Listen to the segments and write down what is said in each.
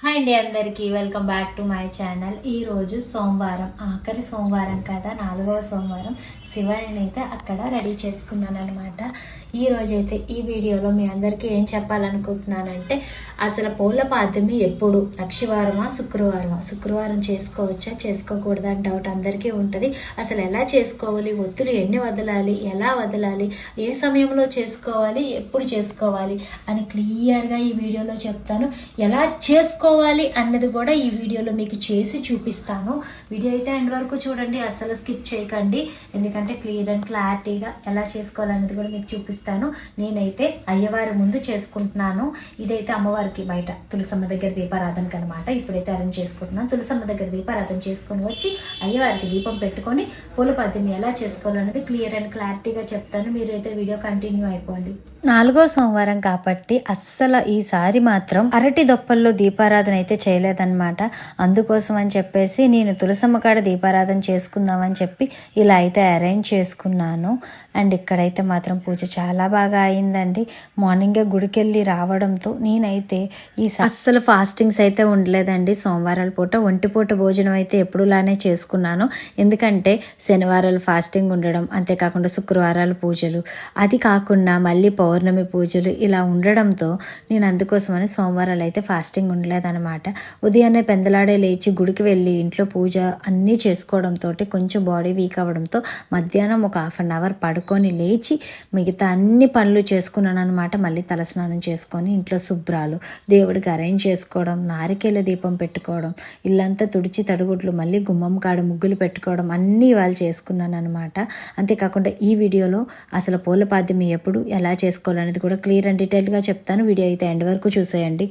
Hi అండి, అందరికీ welcome back to my channel. ఈరోజు సోమవారం, ఆఖరి సోమవారం కదా, 4వ సోమవారం. శివాని అయితే అక్కడ రెడీ చేసుకున్నాను అనమాట. ఈరోజైతే ఈ వీడియోలో మీ అందరికీ ఏం చెప్పాలనుకుంటున్నానంటే, అసలు పౌల పాద్యమి ఎప్పుడు, లక్షవారమా శుక్రవారమా, శుక్రవారం చేసుకోవచ్చా చేసుకోకూడదా అని డౌట్ అందరికీ ఉంటుంది. అసలు ఎలా చేసుకోవాలి, ఒత్తులు ఎన్ని వదలాలి, ఎలా వదలాలి, ఏ సమయంలో చేసుకోవాలి, ఎప్పుడు చేసుకోవాలి అని క్లియర్గా ఈ వీడియోలో చెప్తాను. ఎలా చేసుకోవాలి అన్నది కూడా ఈ వీడియోలో మీకు చేసి చూపిస్తాను. వీడియో అయితే ఎండ్ వరకు చూడండి, అస్సలు స్కిప్ చేయకండి. ఎందుకంటే క్లియర్ అండ్ క్లారిటీగా ఎలా చేసుకోవాలన్నది కూడా మీకు చూపిస్తాను. నేనైతే అయ్యవారి ముందు చేసుకుంటున్నాను. ఇదైతే అమ్మవారికి బయట తులసమ్మ దగ్గర దీపారాధనకు అనమాట. ఇప్పుడైతే అరేంజ్ చేసుకుంటున్నాను. తులసమ్మ దగ్గర దీపారాధన చేసుకొని వచ్చి అయ్యవారికి దీపం పెట్టుకొని పూల పద్యం ఎలా చేసుకోవాలన్నది క్లియర్ అండ్ క్లారిటీగా చెప్తాను. మీరు అయితే వీడియో కంటిన్యూ అయిపోండి. 4వ సోమవారం కాబట్టి అస్సలు ఈసారి మాత్రం అరటి దొప్పల్లో దీపారాధన అయితే చేయలేదన్నమాట. అందుకోసం అని చెప్పేసి నేను తులసమ్మ కాడ దీపారాధన చేసుకుందామని చెప్పి ఇలా అయితే అరేంజ్ చేసుకున్నాను. అండ్ ఇక్కడైతే మాత్రం పూజ చాలా బాగా అయిందండి. మార్నింగే గుడికెళ్ళి రావడంతో నేనైతే అస్సలు ఫాస్టింగ్స్ అయితే ఉండలేదండి. సోమవారాల పూట ఒంటిపూట భోజనం అయితే ఎప్పుడులానే చేసుకున్నాను. ఎందుకంటే శనివారాలు ఫాస్టింగ్ ఉండడం, అంతేకాకుండా శుక్రవారాలు పూజలు, అది కాకుండా మళ్ళీ పౌర్ణమి పూజలు ఇలా ఉండడంతో నేను అందుకోసమని సోమవారాలు అయితే ఫాస్టింగ్ ఉండలేదన్నమాట. ఉదయాన్నే పెందలాడే లేచి గుడికి వెళ్ళి ఇంట్లో పూజ అన్నీ చేసుకోవడంతో కొంచెం బాడీ వీక్ అవ్వడంతో మధ్యాహ్నం ఒక 1/2 అవర్ పడుకొని లేచి మిగతా అన్ని పనులు చేసుకున్నాను అనమాట. మళ్ళీ తలస్నానం చేసుకొని ఇంట్లో శుభ్రాలు, దేవుడికి అరేంజ్ చేసుకోవడం, నారికేల దీపం పెట్టుకోవడం, ఇల్లంతా తుడిచి తడుగుడ్లు, మళ్ళీ గుమ్మం కాడ ముగ్గులు పెట్టుకోవడం అన్నీ ఇవాళ చేసుకున్నాను అనమాట. అంతేకాకుండా ఈ వీడియోలో అసలు పూల పాద్యమి ఎప్పుడు ఎలా చేసుకోవాలనేది కూడా క్లియర్ అండ్ డీటెయిల్గా చెప్తాను. వీడియో అయితే ఎండ్ వరకు చూసేయండి.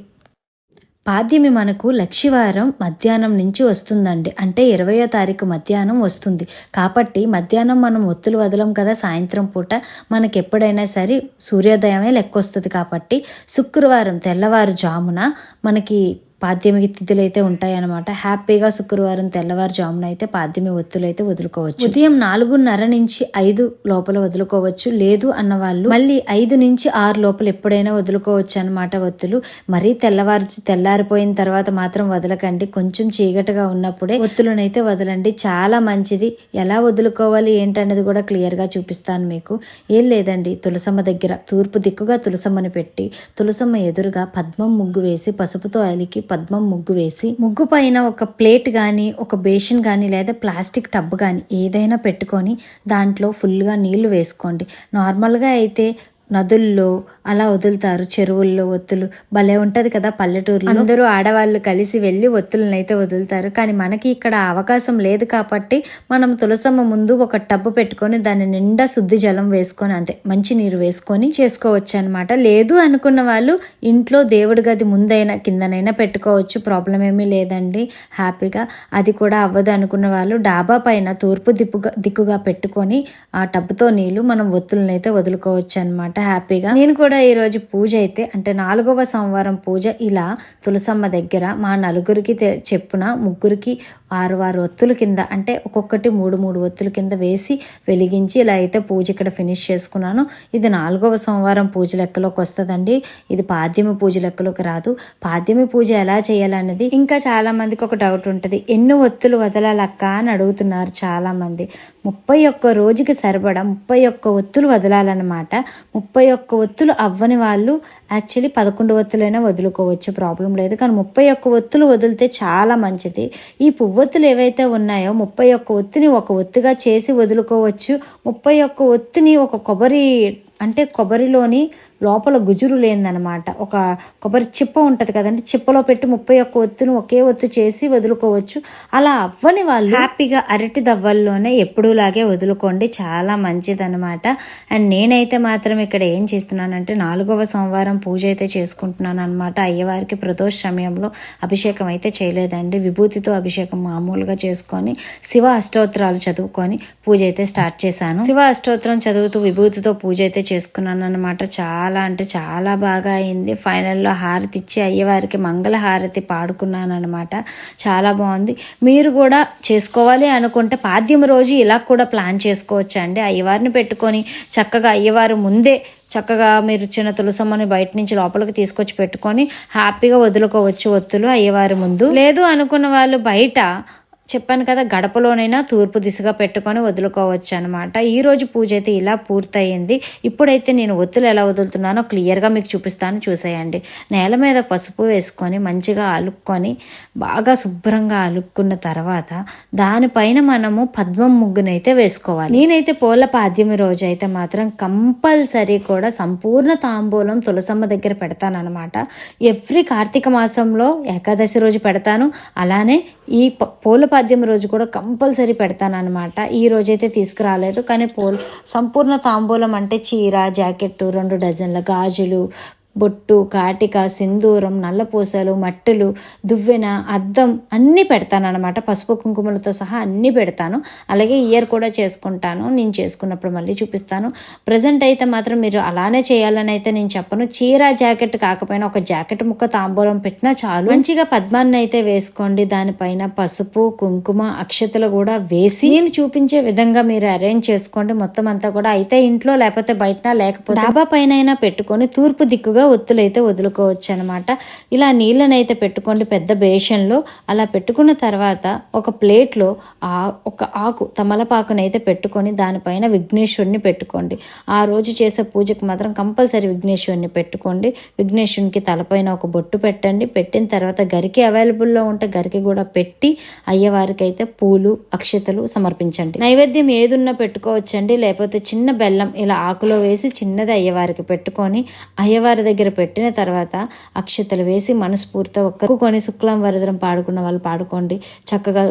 పాద్యమి మనకు లక్షవారం మధ్యాహ్నం నుంచి వస్తుందండి. అంటే 20వ తారీఖు మధ్యాహ్నం వస్తుంది. కాబట్టి మధ్యాహ్నం మనం ఒత్తులు వదలం కదా, సాయంత్రం పూట మనకి ఎప్పుడైనా సరే సూర్యోదయమే లెక్కొస్తుంది. కాబట్టి శుక్రవారం తెల్లవారుజామున మనకి పాద్యమి తిథులు అయితే ఉంటాయన్నమాట. హ్యాపీగా శుక్రవారం తెల్లవారుజామున అయితే పాద్యమి ఒత్తులు అయితే వదులుకోవచ్చు. ఉదయం 4:30 నుంచి 5 లోపల వదులుకోవచ్చు. లేదు అన్న వాళ్ళు మళ్ళీ 5 నుంచి 6 లోపల ఎప్పుడైనా వదులుకోవచ్చు అనమాట ఒత్తులు. మరీ తెల్లారిపోయిన తర్వాత మాత్రం వదలకండి. కొంచెం చీకటిగా ఉన్నప్పుడే ఒత్తులనైతే వదలండి, చాలా మంచిది. ఎలా వదులుకోవాలి ఏంటనేది కూడా క్లియర్గా చూపిస్తాను మీకు. ఏం లేదండి, తులసమ్మ దగ్గర తూర్పు దిక్కుగా తులసమ్మని పెట్టి తులసమ్మ ఎదురుగా పద్మం ముగ్గు వేసి పసుపుతో అలికి పద్మం ముగ్గు వేసి, ముగ్గు పైన ఒక ప్లేట్ కానీ, ఒక బేసిన్ కానీ, లేదా ప్లాస్టిక్ టబ్ కానీ ఏదైనా పెట్టుకొని దాంట్లో ఫుల్గా నీళ్లు వేసుకోండి. నార్మల్గా అయితే నదుల్లో అలా వదులుతారు, చెరువుల్లో ఒత్తులు భలే ఉంటది కదా. పల్లెటూరులో అందరూ ఆడవాళ్ళు కలిసి వెళ్ళి ఒత్తులను అయితే వదులుతారు. కానీ మనకి ఇక్కడ అవకాశం లేదు కాబట్టి మనం తులసమ్మ ముందు ఒక టబ్బు పెట్టుకొని దాని నిండా శుద్ధి జలం వేసుకొని, అంతే మంచి నీరు వేసుకొని చేసుకోవచ్చు అనమాట. లేదు అనుకున్న వాళ్ళు ఇంట్లో దేవుడి గది ముందైనా కిందనైనా పెట్టుకోవచ్చు, ప్రాబ్లం ఏమీ లేదండి. హ్యాపీగా అది కూడా అవ్వదు అనుకున్న వాళ్ళు డాబా పైన తూర్పు దిక్కుగా పెట్టుకొని ఆ టబ్బుతో నీళ్లు మనం ఒత్తులను అయితే వదులుకోవచ్చు అనమాట హ్యాపీగా. నేను కూడా ఈరోజు పూజ అయితే అంటే 4వ సోమవారం పూజ ఇలా తులసమ్మ దగ్గర మా నలుగురికి చెప్పున ముగ్గురికి 6 ఒత్తుల కింద, అంటే ఒక్కొక్కటి 3 ఒత్తుల కింద వేసి వెలిగించి ఇలా అయితే పూజ ఇక్కడ ఫినిష్ చేసుకున్నాను. ఇది 4వ సోమవారం పూజ లెక్కలోకి వస్తుందండి. ఇది పాద్యమి పూజ లెక్కలోకి రాదు. పాద్యమి పూజ ఎలా చేయాలనేది ఇంకా చాలా మందికి ఒక డౌట్ ఉంటుంది. ఎన్ని ఒత్తులు వదలాలక్క అని అడుగుతున్నారు చాలా మంది. 31 రోజుకి సరిపడా 31 ఒత్తులు వదలాలన్నమాట. 31 ఒత్తులు అవ్వని వాళ్ళు యాక్చువల్లీ 11 ఒత్తులైనా వదులుకోవచ్చు, ప్రాబ్లం లేదు. కానీ 31 ఒత్తులు వదిలితే చాలా మంచిది. ఈ పువ్వొత్తులు ఏవైతే ఉన్నాయో 31 ఒత్తుని ఒక ఒత్తుగా చేసి వదులుకోవచ్చు. 31 ఒత్తుని ఒక కొబ్బరిలోని లోపల గుజురు లేదనమాట, ఒక కొబ్బరి చిప్ప ఉంటుంది కదండి, చిప్పలో పెట్టి 31 ఒత్తును ఒకే ఒత్తు చేసి వదులుకోవచ్చు. అలా అవ్వని వాళ్ళు హ్యాపీగా అరటి దవ్వల్లోనే ఎప్పుడూలాగే వదులుకోండి, చాలా మంచిదనమాట. అండ్ నేనైతే మాత్రం ఇక్కడ ఏం చేస్తున్నానంటే 4వ సోమవారం పూజ అయితే చేసుకుంటున్నాను అనమాట. అయ్యవారికి ప్రదోష సమయంలో అభిషేకం అయితే చేయలేదండి. విభూతితో అభిషేకం మామూలుగా చేసుకొని శివ అష్టోత్తరాలు చదువుకొని పూజ అయితే స్టార్ట్ చేశాను. శివ అష్టోత్తరం చదువుతూ విభూతితో పూజ అయితే చేసుకున్నాను అనమాట. చాలా చాలా అంటే చాలా బాగా అయింది. ఫైనల్లో హారతి ఇచ్చి అయ్యవారికి మంగళ హారతి పాడుకున్నాను అనమాట. చాలా బాగుంది. మీరు కూడా చేసుకోవాలి అనుకుంటే పాడ్యం రోజు ఇలా కూడా ప్లాన్ చేసుకోవచ్చు అండి. అయ్యవారిని పెట్టుకొని చక్కగా అయ్యవారు ముందే చక్కగా మీరు చిన్న తులసమ్మని బయట నుంచి లోపలికి తీసుకొచ్చి పెట్టుకొని హ్యాపీగా వదులుకోవచ్చు ఒత్తులు అయ్యవారి ముందు. లేదు అనుకున్న వాళ్ళు బయట చెప్పాను కదా గడపలోనైనా తూర్పు దిశగా పెట్టుకొని వదులుకోవచ్చు అనమాట. ఈరోజు పూజ అయితే ఇలా పూర్తయింది. ఇప్పుడైతే నేను ఒత్తులు ఎలా వదులుతున్నానో క్లియర్గా మీకు చూపిస్తాను, చూసేయండి. నేల మీద పసుపు వేసుకొని మంచిగా అలుక్కొని బాగా శుభ్రంగా అలుక్కున్న తర్వాత దానిపైన మనము పద్మం ముగ్గునైతే వేసుకోవాలి. నేనైతే పూల పాద్యమి రోజు అయితే మాత్రం కంపల్సరీ కూడా సంపూర్ణ తాంబూలం తులసమ్మ దగ్గర పెడతానమాట. ఎవ్రీ కార్తీక మాసంలో ఏకాదశి రోజు పెడతాను, అలానే ఈ పూల పాద్యం రోజు కూడా కంపల్సరీ పెడతానమాట. ఈ రోజైతే తీసుకురాలేదు, కానీ సంపూర్ణ తాంబూలం అంటే చీర, జాకెట్టు, 2 డజన్ల గాజులు, బొట్టు, కాటిక, సింధూరం, నల్లపూసలు, మట్టెలు, దువ్వెన, అద్దం అన్నీ పెడతానమాట. పసుపు కుంకుమలతో సహా అన్నీ పెడతాను. అలాగే ఇయర్ కూడా చేసుకుంటాను, నేను చేసుకున్నప్పుడు మళ్ళీ చూపిస్తాను. ప్రజెంట్ అయితే మాత్రం మీరు అలానే చేయాలని అయితే నేను చెప్పను. చీర, జాకెట్ కాకపోయినా ఒక జాకెట్ ముక్క తాంబూలం పెట్టినా చాలు. మంచిగా పద్మాన్ని అయితే వేసుకోండి. దానిపైన పసుపు, కుంకుమ, అక్షతలు కూడా వేసి నేను చూపించే విధంగా మీరు అరేంజ్ చేసుకోండి. మొత్తం అంతా కూడా అయితే ఇంట్లో లేకపోతే బయట లేకపోతే డాబా పైన పెట్టుకొని తూర్పు దిక్కుగా ఒత్తులు అయితే వదులుకోవచ్చు అనమాట. ఇలా నీళ్ళనైతే పెట్టుకోండి పెద్ద బేషన్లో. అలా పెట్టుకున్న తర్వాత ఒక ప్లేట్లో ఒక ఆకు తమలపాకునైతే పెట్టుకొని దానిపైన విఘ్నేశ్వరుని పెట్టుకోండి. ఆ రోజు చేసే పూజకు మాత్రం కంపల్సరీ విఘ్నేశ్వరుని పెట్టుకోండి. విఘ్నేశ్వరునికి తలపైన ఒక బొట్టు పెట్టండి. పెట్టిన తర్వాత గరికి అవైలబుల్లో ఉంటే గరికి కూడా పెట్టి అయ్యవారికి అయితే పూలు, అక్షతలు సమర్పించండి. నైవేద్యం ఏదున్నా పెట్టుకోవచ్చండి, లేకపోతే చిన్న బెల్లం ఇలా ఆకులో వేసి చిన్నది అయ్యవారికి పెట్టుకొని అయ్యవారి దగ్గర పెట్టిన తర్వాత అక్షతలు వేసి మనస్ఫూర్తిగా ఒక్కరుకొని శుక్లం వరదరం పాడుకున్న వాళ్ళు పాడుకోండి. చక్కగా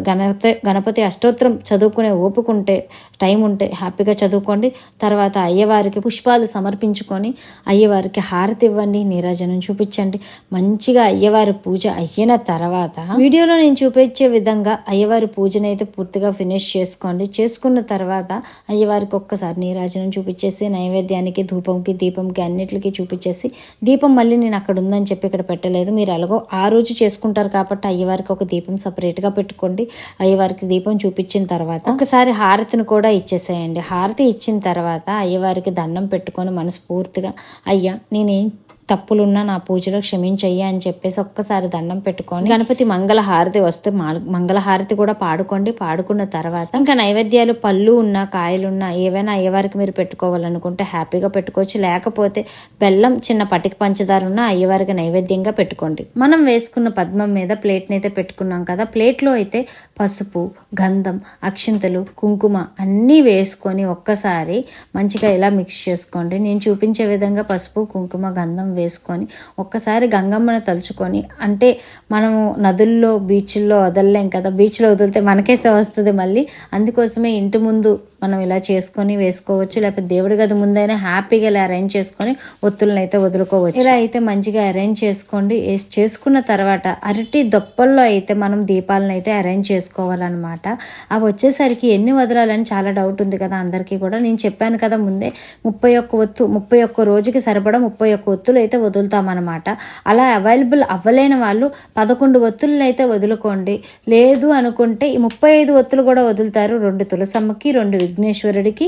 గణపతి అష్టోత్తరం చదువుకునే ఓపుకుంటే టైం ఉంటే హ్యాపీగా చదువుకోండి. తర్వాత అయ్యవారికి పుష్పాలు సమర్పించుకొని అయ్యవారికి హారతి ఇవ్వండి, నీరాజనం చూపించండి. మంచిగా అయ్యవారి పూజ అయిన తర్వాత వీడియోలో నేను చూపించే విధంగా అయ్యవారి పూజనైతే పూర్తిగా ఫినిష్ చేసుకోండి. చేసుకున్న తర్వాత అయ్యవారికి ఒక్కసారి నీరాజనం చూపించేసి నైవేద్యానికి, ధూపంకి, దీపంకి అన్నిటికీ చూపించేసి దీపం మళ్ళీ నేను అక్కడ ఉందని చెప్పి ఇక్కడ పెట్టలేదు. మీరు ఎలాగో ఆ రోజు చేసుకుంటారు కాబట్టి అయ్యవారికి ఒక దీపం సపరేట్గా పెట్టుకోండి. అయ్యవారికి దీపం చూపించిన తర్వాత ఒకసారి హారతిని కూడా ఇచ్చేసేయండి. హారతి ఇచ్చిన తర్వాత అయ్యవారికి దండం పెట్టుకొని మనస్ఫూర్తిగా అయ్యా నేనేం తప్పులున్నా నా పూజలో క్షమించయ్యా అని చెప్పేసి ఒక్కసారి దండం పెట్టుకొని గణపతి మంగళ హారతి వస్తే మంగళ హారతి కూడా పాడుకోండి. పాడుకున్న తర్వాత ఇంకా నైవేద్యాలు పళ్ళు ఉన్నా, కాయలున్నా ఏవైనా అయ్యవారికి మీరు పెట్టుకోవాలనుకుంటే హ్యాపీగా పెట్టుకోవచ్చు. లేకపోతే బెల్లం, చిన్న పటిక పంచదార ఉన్న అయ్యవారికి నైవేద్యంగా పెట్టుకోండి. మనం వేసుకున్న పద్మం మీద ప్లేట్ని అయితే పెట్టుకున్నాం కదా, ప్లేట్లో అయితే పసుపు, గంధం, అక్షింతలు, కుంకుమ అన్నీ వేసుకొని ఒక్కసారి మంచిగా ఇలా మిక్స్ చేసుకోండి. నేను చూపించే విధంగా పసుపు, కుంకుమ, గంధం వేసుకొని ఒక్కసారి గంగమ్మను తలుచుకొని, అంటే మనము నదుల్లో, బీచ్ల్లో వదలలేం కదా, బీచ్లో వదిలితే మనకేసే వస్తుంది మళ్ళీ. అందుకోసమే ఇంటి ముందు మనం ఇలా చేసుకొని వేసుకోవచ్చు, లేకపోతే దేవుడి గది ముందైనా హ్యాపీగా ఇలా అరేంజ్ చేసుకొని ఒత్తులను అయితే వదులుకోవచ్చు. ఇలా అయితే మంచిగా అరేంజ్ చేసుకోండి. చేసుకున్న తర్వాత అరటి దొప్పల్లో అయితే మనం దీపాలను అయితే అరేంజ్ చేసుకోవాలన్నమాట. అవి వచ్చేసరికి ఎన్ని వదలాలని చాలా డౌట్ ఉంది కదా అందరికీ కూడా. నేను చెప్పాను కదా ముందే 31 రోజుకి సరిపడా 31 ఒత్తులు అయితే వదులుతామన్నమాట. అలా అవైలబుల్ అవ్వలేని వాళ్ళు 11 ఒత్తులను అయితే వదులుకోండి. లేదు అనుకుంటే ఈ 35 ఒత్తులు కూడా వదులుతారు. 2 తులసమ్మకి, 2 విఘ్నేశ్వరుడికి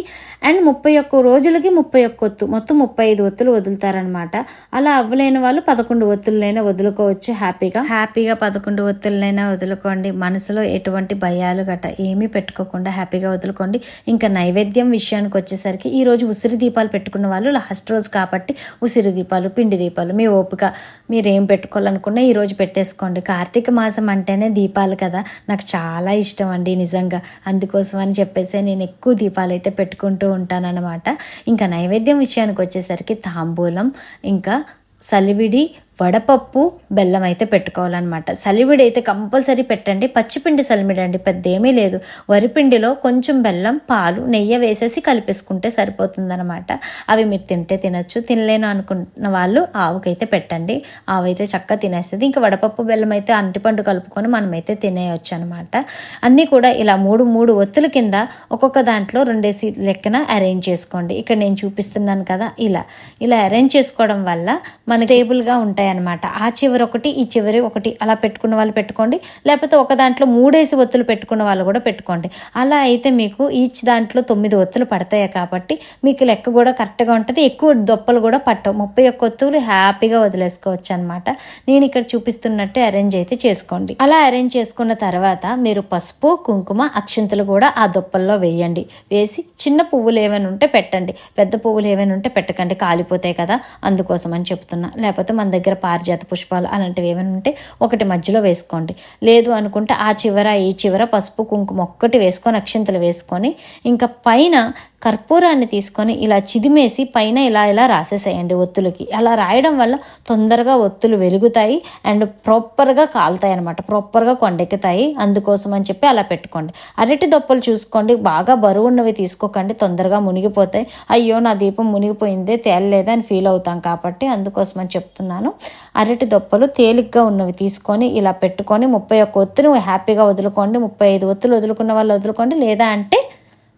అండ్ 31 రోజులకి 31 ఒత్తు, మొత్తం 35 ఒత్తులు వదులుతారనమాట. అలా అవ్వలేని వాళ్ళు 11 ఒత్తులైనా వదులుకోవచ్చు. హ్యాపీగా 11 ఒత్తులైనా వదులుకోండి. మనసులో ఎటువంటి భయాలు గట్ట ఏమీ పెట్టుకోకుండా హ్యాపీగా వదులుకోండి. ఇంకా నైవేద్యం విషయానికి వచ్చేసరికి ఈ రోజు ఉసిరి దీపాలు పెట్టుకున్న వాళ్ళు లాస్ట్ రోజు కాబట్టి ఉసిరి దీపాలు, పిండి దీపాలు మీ ఓపిక, మీరేం పెట్టుకోవాలనుకున్నా ఈ రోజు పెట్టేసుకోండి. కార్తీక మాసం అంటేనే దీపాలు కదా, నాకు చాలా ఇష్టం అండి నిజంగా. అందుకోసం అని చెప్పేసి నేను ఎక్కువ దీపాలు అయితే పెట్టుకుంటూ ఉంటానన్నమాట. ఇంకా నైవేద్యం విషయానికి వచ్చేసరికి తాంబూలం, ఇంకా సలివిడి, వడపప్పు బెల్లం అయితే పెట్టుకోవాలన్నమాట. సలివిడి అయితే కంపల్సరీ పెట్టండి. పచ్చిపిండి సలివిడి అండి, పెద్ద ఏమీ లేదు. వరిపిండిలో కొంచెం బెల్లం, పాలు, నెయ్యి వేసేసి కలిపేసుకుంటే సరిపోతుందన్నమాట. అవి మీరు తింటే తినచ్చు, తినలేను అనుకున్న వాళ్ళు ఆవుకైతే పెట్టండి. ఆవు అయితే చక్కగా తినేస్తుంది. ఇంకా వడపప్పు బెల్లం అయితే అంటిపండు కలుపుకొని మనమైతే తినేయచ్చు అనమాట. అన్నీ కూడా ఇలా మూడు ఒత్తుల కింద ఒక్కొక్క దాంట్లో 2 లెక్కన అరేంజ్ చేసుకోండి. ఇక్కడ నేను చూపిస్తున్నాను కదా, ఇలా అరేంజ్ చేసుకోవడం వల్ల మన స్టేబుల్గా ఉంటాయి అనమాట. ఆ చివరి ఒకటి, ఈ చివరి ఒకటి అలా పెట్టుకున్న వాళ్ళు పెట్టుకోండి, లేకపోతే ఒక దాంట్లో 3 ఒత్తులు పెట్టుకున్న వాళ్ళు కూడా పెట్టుకోండి. అలా అయితే మీకు ఈచ్ దాంట్లో 9 ఒత్తులు పడతాయి కాబట్టి మీకు లెక్క కూడా కరెక్ట్గా ఉంటుంది. ఎక్కువ దొప్పలు కూడా పట్టవు. 31 ఒత్తులు హ్యాపీగా వదిలేసుకోవచ్చు అనమాట. నేను ఇక్కడ చూపిస్తున్నట్టు అరేంజ్ అయితే చేసుకోండి. అలా అరేంజ్ చేసుకున్న తర్వాత మీరు పసుపు, కుంకుమ, అక్షింతలు కూడా ఆ దొప్పల్లో వేయండి. వేసి చిన్న పువ్వులు ఏమైనా ఉంటే పెట్టండి, పెద్ద పువ్వులు ఏమైనా ఉంటే పెట్టకండి, కాలిపోతాయి కదా, అందుకోసం అని చెప్తున్నా. లేకపోతే మన దగ్గర పారిజాత పుష్పాలు అలాంటివి ఏమైనా ఉంటే ఒకటి మధ్యలో వేసుకోండి. లేదు అనుకుంటే ఆ చివర ఈ చివర పసుపు కుంకుమ ఒక్కటి వేసుకొని అక్షింతలు వేసుకొని ఇంకా పైన కర్పూరాన్ని తీసుకొని ఇలా చిదిమేసి పైన ఇలా రాసేసేయండి ఒత్తులకి. అలా రాయడం వల్ల తొందరగా ఒత్తులు వెలుగుతాయి అండ్ ప్రాపర్గా కాలుతాయి అనమాట, ప్రాపర్గా కొండెక్కుతాయి. అందుకోసం అని చెప్పి అలా పెట్టుకోండి. అరటి దొప్పలు చూసుకోండి, బాగా బరువు ఉన్నవి తీసుకోకండి, తొందరగా మునిగిపోతాయి. అయ్యో నా దీపం మునిగిపోయిందే, తేలలేదా అని ఫీల్ అవుతాం కాబట్టి అందుకోసం అని చెప్తున్నాను. అరటి దొప్పలు తేలిగ్గా ఉన్నవి తీసుకొని ఇలా పెట్టుకొని 31 ఒత్తులు హ్యాపీగా వదులుకోండి. 35 ఒత్తులు వదులుకున్న వాళ్ళు వదులుకోండి, లేదా అంటే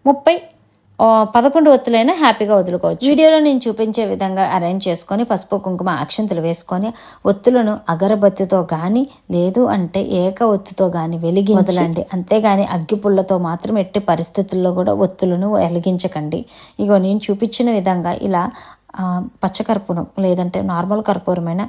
11 ఒత్తులైనా హ్యాపీగా వదులుకోవచ్చు. వీడియోలో నేను చూపించే విధంగా అరేంజ్ చేసుకొని పసుపు కుంకుమ అక్షంతలు వేసుకొని ఒత్తులను అగరబత్తితో కానీ లేదు అంటే ఏక ఒత్తుతో కానీ వెలిగి వదలండి. అంతేగాని అగ్గిపుల్లతో మాత్రం ఎట్టి పరిస్థితుల్లో కూడా ఒత్తులను వెలిగించకండి. ఇగో నేను చూపించిన విధంగా ఇలా పచ్చకర్పూరం లేదంటే నార్మల్ కర్పూరమైన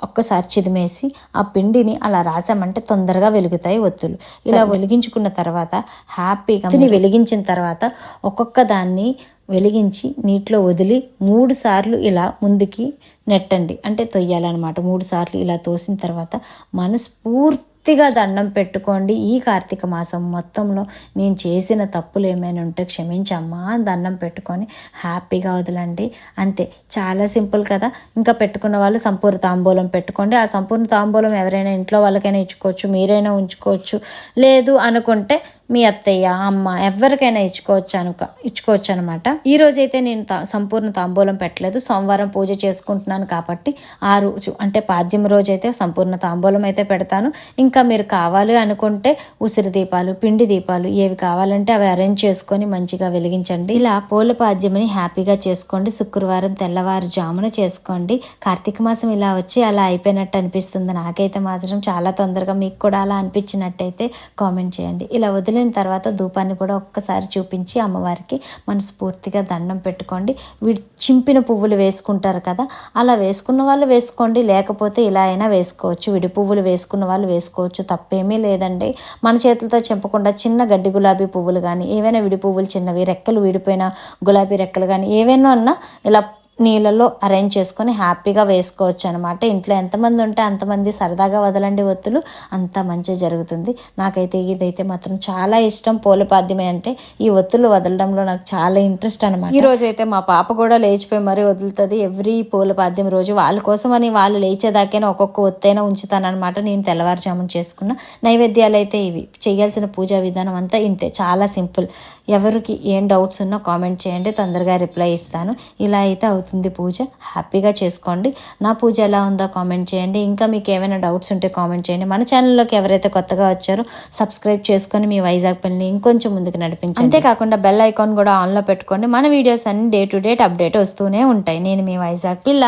ఒక్కసారి చిదిమేసి ఆ పిండిని అలా రాసామంటే తొందరగా వెలుగుతాయి ఒత్తులు. ఇలా వెలిగించుకున్న తర్వాత హ్యాపీగా వెలిగించిన తర్వాత ఒక్కొక్క దాన్ని వెలిగించి నీటిలో వదిలి 3 సార్లు ఇలా ముందుకి నెట్టండి, అంటే తొయ్యాలన్నమాట. 3 సార్లు ఇలా తోసిన తర్వాత మనస్ఫూర్తిగా దండం పెట్టుకోండి. ఈ కార్తీక మాసం మొత్తంలో నేను చేసిన తప్పులు ఏమైనా ఉంటే క్షమించమ్మా దండం పెట్టుకొని హ్యాపీగా వదలండి. అంతే, చాలా సింపుల్ కదా. ఇంకా పెట్టుకున్న వాళ్ళు సంపూర్ణ తాంబూలం పెట్టుకోండి. ఆ సంపూర్ణ తాంబూలం ఎవరైనా ఇంట్లో వాళ్ళకైనా ఇచ్చుకోవచ్చు, మీరైనా ఉంచుకోవచ్చు. లేదు అనుకుంటే మీ అత్తయ్య, అమ్మ ఎవరికైనా ఇచ్చుకోవచ్చు అనమాట. ఈ రోజైతే నేను సంపూర్ణ తాంబూలం పెట్టలేదు, సోమవారం పూజ చేసుకుంటున్నాను కాబట్టి ఆ రోజు అంటే పాద్యం రోజు అయితే సంపూర్ణ తాంబూలం అయితే పెడతాను. ఇంకా మీరు కావాలి అనుకుంటే ఉసిరి దీపాలు, పిండి దీపాలు ఏవి కావాలంటే అవి అరేంజ్ చేసుకొని మంచిగా వెలిగించండి. ఇలా పూల పాద్యమని హ్యాపీగా చేసుకోండి. శుక్రవారం తెల్లవారుజామున చేసుకోండి. కార్తీక మాసం ఇలా వచ్చి అలా అయిపోయినట్టు అనిపిస్తుంది నాకైతే మాత్రం. చాలా తొందరగా మీకు కూడా అలా అనిపించినట్టయితే కామెంట్ చేయండి. ఇలా వదిలిన తర్వాత ధూపాన్ని కూడా ఒక్కసారి చూపించి అమ్మవారికి మనస్ఫూర్తిగా దండం పెట్టుకోండి. చింపిన పువ్వులు వేసుకుంటారు కదా, అలా వేసుకున్న వాళ్ళు వేసుకోండి, లేకపోతే ఇలా అయినా వేసుకోవచ్చు. విడి పువ్వులు వేసుకున్న వాళ్ళు వేసుకోవచ్చు, తప్పేమీ లేదండి. మన చేతులతో చెంపకుండా చిన్న గడ్డి గులాబీ పువ్వులు కానీ ఏవైనా విడి పువ్వులు చిన్నవి రెక్కలు విడిపోయిన గులాబీ రెక్కలు కానీ ఏవైనా అన్నా ఇలా నీళ్ళలో అరేంజ్ చేసుకొని హ్యాపీగా వేసుకోవచ్చు అనమాట. ఇంట్లో ఎంతమంది ఉంటే అంతమంది సరదాగా వదలండి ఒత్తులు, అంత మంచి జరుగుతుంది. నాకైతే ఇదైతే మాత్రం చాలా ఇష్టం. పూలపాద్యమే అంటే ఈ ఒత్తులు వదలడంలో నాకు చాలా ఇంట్రెస్ట్ అనమాట. ఈ రోజు అయితే మా పాప కూడా లేచిపోయి మరీ వదులుతుంది. ఎవ్రీ పూలపాద్యం రోజు వాళ్ళ కోసం అని వాళ్ళు లేచేదాకైనా ఒక్కొక్క ఒత్తైనా ఉంచుతానమాట. నేను తెల్లవారుజామున చేసుకున్న నైవేద్యాలు అయితే ఇవి. చేయాల్సిన పూజా విధానం అంతా ఇంతే, చాలా సింపుల్. ఎవరికి ఏం డౌట్స్ ఉన్నా కామెంట్ చేయండి, తొందరగా రిప్లై ఇస్తాను. ఇలా అయితే అవుతుంది పూజ. హ్యాపీగా చేసుకోండి. నా పూజ ఎలా ఉందో కామెంట్ చేయండి. ఇంకా మీకు ఏమైనా డౌట్స్ ఉంటే కామెంట్ చేయండి. మన ఛానల్లోకి ఎవరైతే కొత్తగా వచ్చారో సబ్స్క్రైబ్ చేసుకొని మీ వైజాగ్ పెళ్ళిని ఇంకొంచెం ముందుకు నడిపించండి. అంతేకాకుండా బెల్ ఐకాన్ కూడా ఆన్లో పెట్టుకోండి. మన వీడియోస్ అన్ని డే టు డే అప్డేట్ వస్తూనే ఉంటాయి. నేను మీ వైజాగ్ పిల్ల.